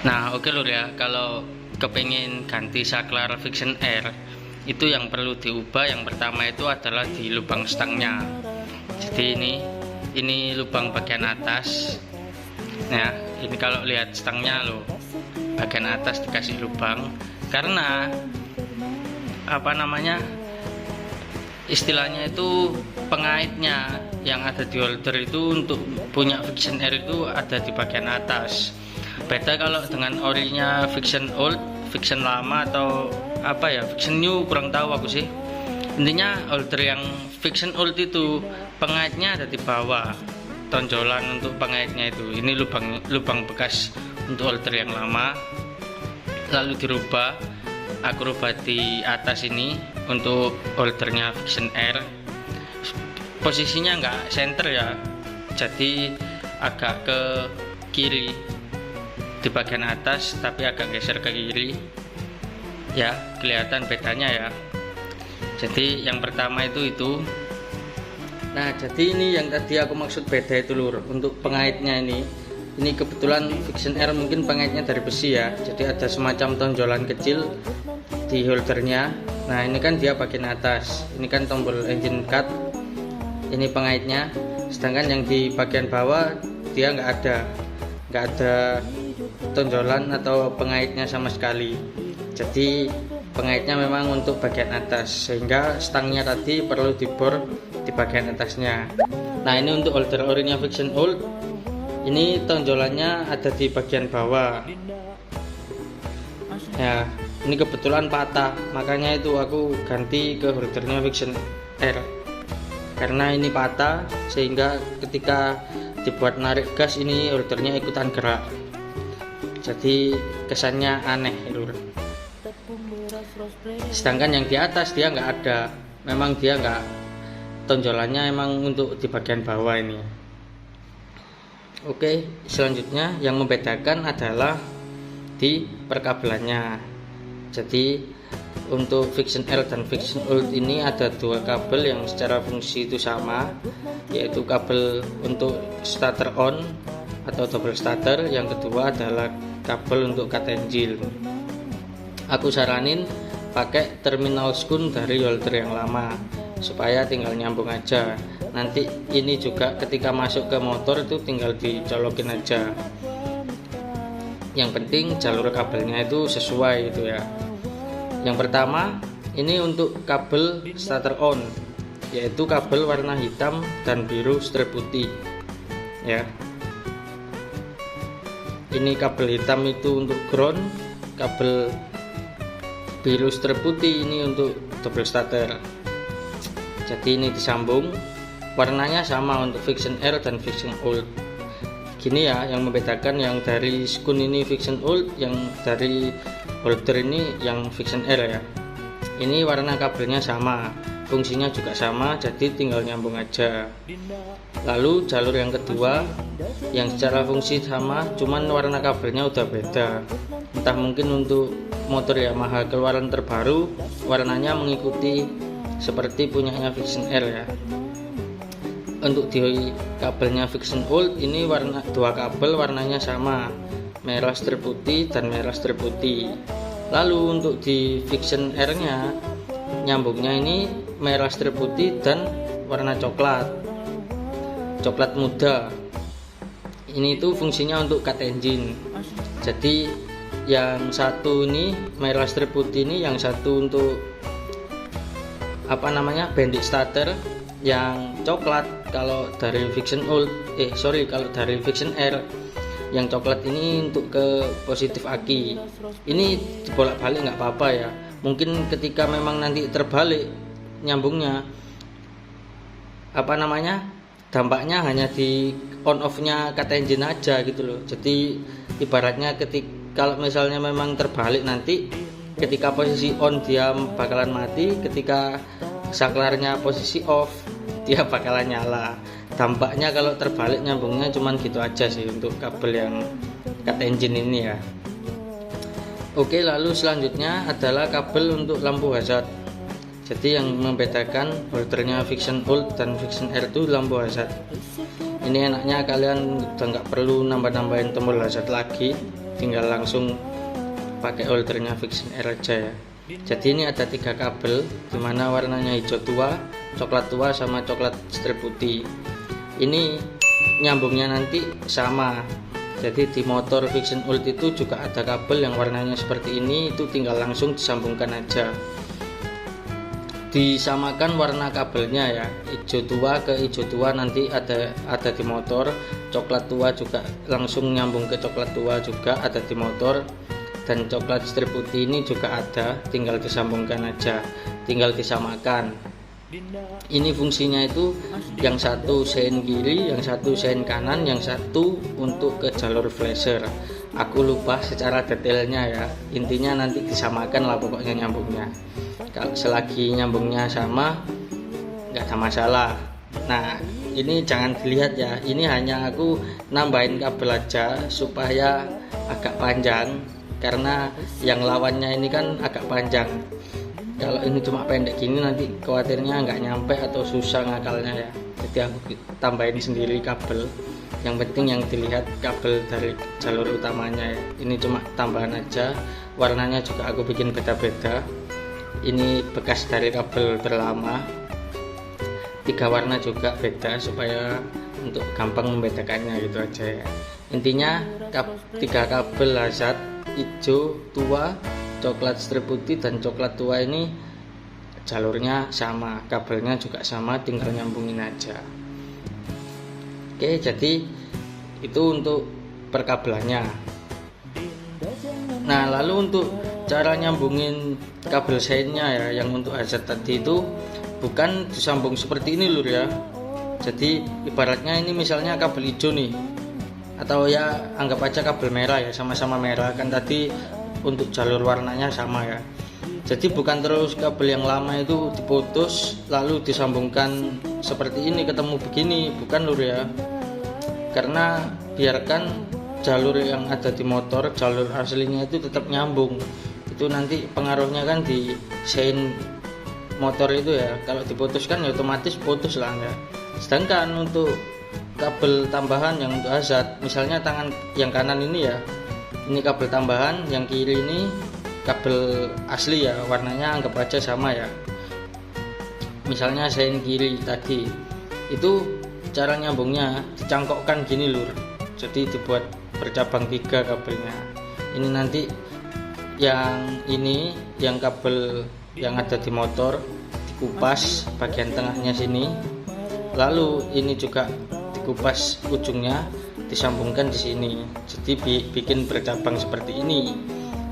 Nah, oke lur ya, kalau kepengen ganti saklar Viction Air itu yang perlu diubah yang pertama itu adalah di lubang stangnya. Jadi ini lubang bagian atas. Nah, ini kalau lihat stangnya loh, bagian atas dikasih lubang karena apa namanya? Istilahnya itu pengaitnya yang ada di holder itu untuk punya Viction Air itu ada di bagian atas. Beda kalau dengan orinya Viction Old, Viction lama atau apa ya, Viction New kurang tahu aku sih. Intinya holder yang Viction Old itu pengaitnya ada di bawah, tonjolan untuk pengaitnya itu. Ini lubang bekas untuk holder yang lama. Lalu dirubah, aku rubah di atas ini untuk holdernya Viction Air. Posisinya nggak center ya, jadi agak ke kiri di bagian atas, tapi agak geser ke kiri ya, kelihatan bedanya ya. Jadi yang pertama itu nah, jadi ini yang tadi aku maksud beda itu lur, untuk pengaitnya ini kebetulan Viction Air mungkin pengaitnya dari besi ya, jadi ada semacam tonjolan kecil di holdernya. Nah, ini kan dia bagian atas, ini kan tombol engine cut, ini pengaitnya. Sedangkan yang di bagian bawah dia nggak ada tonjolan atau pengaitnya sama sekali. Jadi pengaitnya memang untuk bagian atas, sehingga stangnya tadi perlu dibor di bagian atasnya. Nah, ini untuk holder orinya Viction Old, ini tonjolannya ada di bagian bawah ya. Ini kebetulan patah, makanya itu aku ganti ke holdernya Viction Air karena ini patah, sehingga ketika dibuat narik gas ini holdernya ikutan gerak, jadi kesannya aneh lur. Sedangkan yang di atas dia nggak ada, memang dia nggak, tonjolannya emang untuk di bagian bawah ini. Oke, selanjutnya yang membedakan adalah di perkabelannya. Jadi untuk Viction Air dan Viction Old ini ada dua kabel yang secara fungsi itu sama, yaitu kabel untuk starter on atau double starter, yang kedua adalah kabel untuk cut engine. Aku saranin pakai terminal skun dari holder yang lama supaya tinggal nyambung aja. Nanti ini juga ketika masuk ke motor itu tinggal dicolokin aja. Yang penting jalur kabelnya itu sesuai itu ya. Yang pertama ini untuk kabel starter on, yaitu kabel warna hitam dan biru strip putih ya. Ini kabel hitam itu untuk ground, kabel biru strip putih ini untuk double starter. Jadi ini disambung, warnanya sama untuk Viction Air dan Viction Old. Gini ya, yang membedakan yang dari skun ini Viction Old, yang dari holder ini yang Viction Air ya. Ini warna kabelnya sama, fungsinya juga sama, jadi tinggal nyambung aja. Lalu jalur yang kedua yang secara fungsi sama, cuman warna kabelnya udah beda. Entah mungkin untuk motor Yamaha keluaran terbaru warnanya mengikuti seperti punyanya Viction Air ya. Untuk di kabelnya Viction Old ini dua kabel warnanya sama, merah strip putih dan merah strip putih. Lalu untuk di Viction Air nya nyambungnya ini merah strip putih dan warna coklat muda. Ini tuh fungsinya untuk cut engine. Jadi yang satu ini merah strip putih ini, yang satu untuk apa namanya, bendik starter. Yang coklat kalau dari Viction Old, kalau dari Viction Air yang coklat ini untuk ke positif aki. Ini bolak-balik nggak apa-apa ya. Mungkin ketika memang nanti terbalik nyambungnya, apa namanya, dampaknya hanya di on off-nya cut engine aja gitu loh. Jadi ibaratnya kalau misalnya memang terbalik nanti, ketika posisi on dia bakalan mati, ketika saklarnya posisi off dia bakalan nyala. Dampaknya kalau terbalik nyambungnya cuman gitu aja sih untuk kabel yang cut engine ini ya. Oke, lalu selanjutnya adalah kabel untuk lampu hazard. Jadi yang membedakan holdernya Viction Old dan Viction Air itu lampu hazard. Ini enaknya kalian udah nggak perlu nambah-nambahin tombol hazard lagi, tinggal langsung pakai holdernya Vixion Air aja ya. Jadi ini ada 3 kabel, dimana warnanya hijau tua, coklat tua, sama coklat strip putih. Ini nyambungnya nanti sama. Jadi di motor Vixion Old itu juga ada kabel yang warnanya seperti ini, itu tinggal langsung disambungkan aja. Disamakan warna kabelnya ya, hijau tua ke hijau tua nanti ada di motor, coklat tua juga langsung nyambung ke coklat tua juga ada di motor, dan coklat strip putih ini juga ada, tinggal disambungkan aja, tinggal disamakan. Ini fungsinya itu yang satu sein kiri, yang satu sein kanan, yang satu untuk ke jalur flasher. Aku lupa secara detailnya ya, intinya nanti disamakan lah pokoknya nyambungnya. Kalau selagi nyambungnya sama nggak ada masalah. Nah ini jangan dilihat ya, ini hanya aku nambahin kabel aja supaya agak panjang, karena yang lawannya ini kan agak panjang. Kalau ini cuma pendek gini nanti khawatirnya nggak nyampe atau susah ngakalnya ya. Jadi aku tambahin sendiri kabel. Yang penting yang dilihat kabel dari jalur utamanya ya. Ini cuma tambahan aja. Warnanya juga aku bikin beda-beda. Ini bekas dari kabel terlama. 3 warna juga beda supaya untuk gampang membedakannya gitu aja ya. Intinya 3 kabel hazard hijau tua, coklat strip putih, dan coklat tua ini jalurnya sama, kabelnya juga sama, tinggal nyambungin aja. Oke, jadi itu untuk perkabelannya. Nah lalu untuk cara nyambungin kabel seinnya ya, yang untuk hazard tadi itu bukan disambung seperti ini lur ya. Jadi ibaratnya ini misalnya kabel hijau nih, atau ya anggap aja kabel merah ya, sama-sama merah kan tadi untuk jalur warnanya sama ya. Jadi bukan terus kabel yang lama itu diputus lalu disambungkan seperti ini ketemu begini, bukan lur ya. Karena biarkan jalur yang ada di motor, jalur aslinya itu tetap nyambung. Itu nanti pengaruhnya kan di sein motor itu ya. Kalau diputuskan ya otomatis putus lah ya. Sedangkan untuk kabel tambahan yang untuk hazard, misalnya tangan yang kanan ini ya, ini kabel tambahan, yang kiri ini kabel asli ya, warnanya anggap aja sama ya. Misalnya sein kiri tadi itu cara nyambungnya dicangkokkan gini lur, jadi dibuat bercabang 3 kabelnya. Ini nanti yang kabel yang ada di motor dikupas bagian tengahnya sini, lalu ini juga dikupas ujungnya disambungkan di sini, jadi bikin bercabang seperti ini.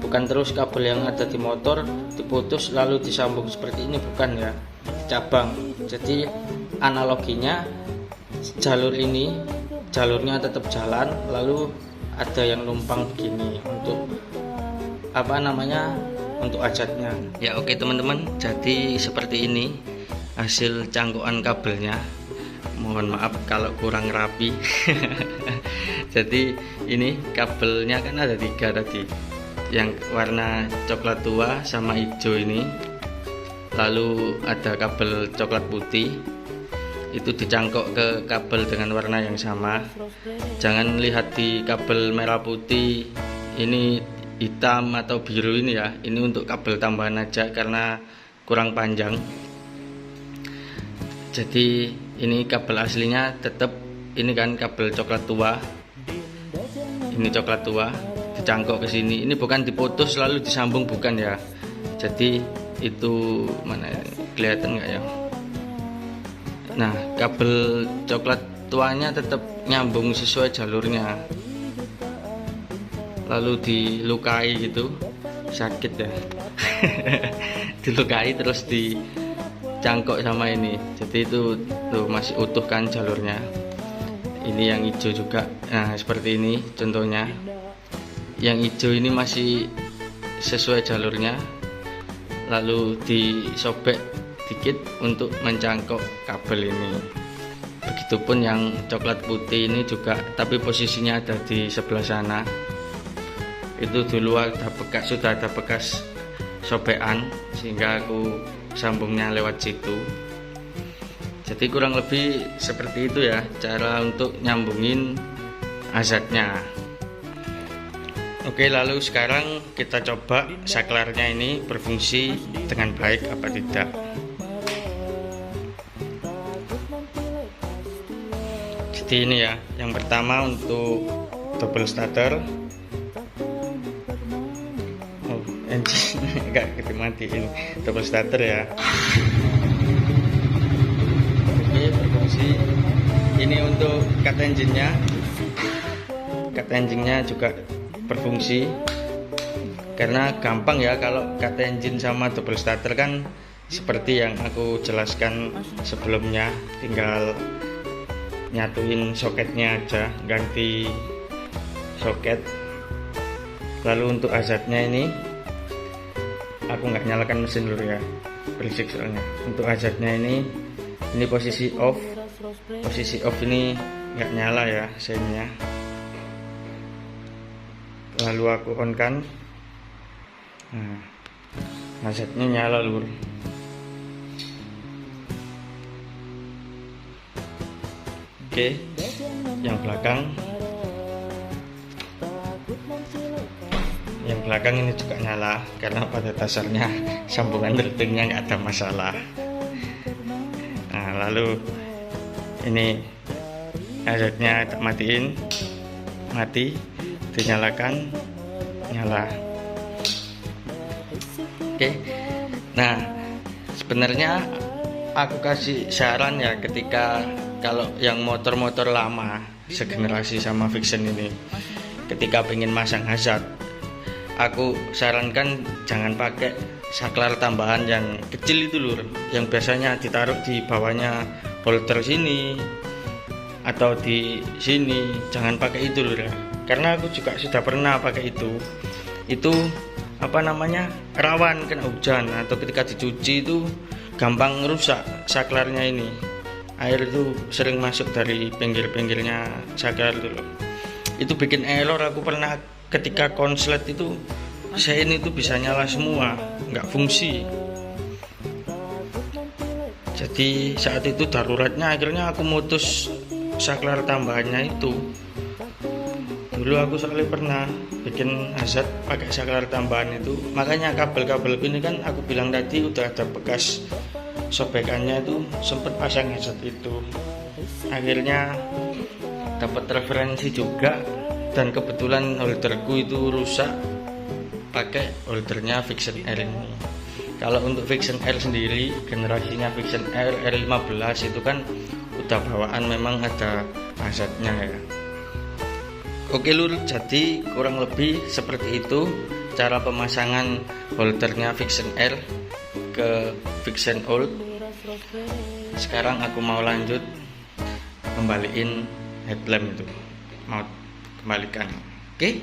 Bukan terus kabel yang ada di motor diputus lalu disambung seperti ini, bukan ya, cabang. Jadi analoginya jalur ini jalurnya tetap jalan, lalu ada yang numpang begini untuk untuk hazardnya ya. Oke teman-teman, jadi seperti ini hasil cangkokan kabelnya. Mohon maaf kalau kurang rapi. Jadi ini kabelnya kan ada 3 tadi, yang warna coklat tua sama hijau ini, lalu ada kabel coklat putih, itu dicangkok ke kabel dengan warna yang sama. Jangan lihat di kabel merah putih ini hitam atau biru ini ya, ini untuk kabel tambahan aja karena kurang panjang. Jadi ini kabel aslinya tetap ini kan kabel coklat tua, ini coklat tua dicangkok ke sini. Ini bukan diputus lalu disambung, bukan ya. Jadi itu mana kelihatan nggak ya? Nah kabel coklat tuanya tetap nyambung sesuai jalurnya, lalu dilukai gitu, sakit ya. Dilukai terus dicangkok sama ini, jadi itu tuh masih utuh kan jalurnya. Ini yang hijau juga, nah seperti ini contohnya. Yang hijau ini masih sesuai jalurnya, lalu disobek dikit untuk mencangkok kabel ini. Begitupun yang coklat putih ini juga, tapi posisinya ada di sebelah sana. Itu dulu sudah ada bekas sobekan, sehingga aku sambungnya lewat situ. Jadi kurang lebih seperti itu ya cara untuk nyambungin hazardnya. Oke, lalu sekarang kita coba saklarnya ini berfungsi dengan baik apa tidak. Jadi ini ya, yang pertama untuk double starter. Oh, engine agak kita matiin double starter ya. Oke, berfungsi. Ini untuk cut engine-nya. Cut engine-nya juga berfungsi, karena gampang ya kalau cut engine sama double starter kan seperti yang aku jelaskan sebelumnya, tinggal nyatuin soketnya aja, ganti soket. Lalu untuk hazardnya ini aku nggak nyalakan mesin dulu ya, berisik soalnya. Untuk hazardnya ini posisi off ini nggak nyala ya sennya. Lalu aku on kan, nah hazardnya nyala lur. Oke, yang belakang ini juga nyala karena pada dasarnya sambungan relingnya nggak ada masalah. Nah, lalu ini hazardnya tak matiin, mati, dinyalakan, nyala. Oke, nah sebenarnya aku kasih saran ya, ketika kalau yang motor-motor lama segenerasi sama Vixion ini, ketika pengen masang hazard, aku sarankan jangan pakai saklar tambahan yang kecil itu lur, yang biasanya ditaruh di bawahnya holder sini atau di sini. Jangan pakai itu lur ya, karena aku juga sudah pernah pakai itu apa namanya, rawan kena hujan atau ketika dicuci itu gampang rusak saklarnya ini. Air itu sering masuk dari pinggir-pinggirnya saklar itu loh. Itu bikin error. Aku pernah ketika konslet itu sein itu bisa nyala semua, nggak fungsi. Jadi saat itu daruratnya akhirnya aku mutus saklar tambahannya itu. Dulu aku soalnya pernah bikin hazard pakai saklar tambahan itu, makanya kabel-kabel ini kan aku bilang tadi udah ada bekas sobekannya, itu sempet pasang hazard itu. Akhirnya dapat referensi juga, dan kebetulan holderku itu rusak pakai holdernya Vixion R ini. Kalau untuk Vixion R sendiri, generasinya Vixion R R15 itu kan udah bawaan memang ada hazardnya ya. Oke lur, jadi kurang lebih seperti itu cara pemasangan holdernya Vixion R ke Vixion Old. Sekarang aku mau lanjut kembaliin headlamp itu, mau kembalikan. Oke,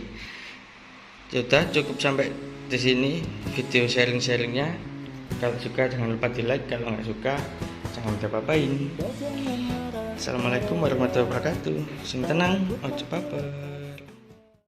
sudah cukup sampai di sini video sharing-sharingnya. Kalau suka jangan lupa di like, kalau nggak suka jangan diapa-apain. Assalamualaikum warahmatullahi wabarakatuh. Sing tenang, ojo apa-apa.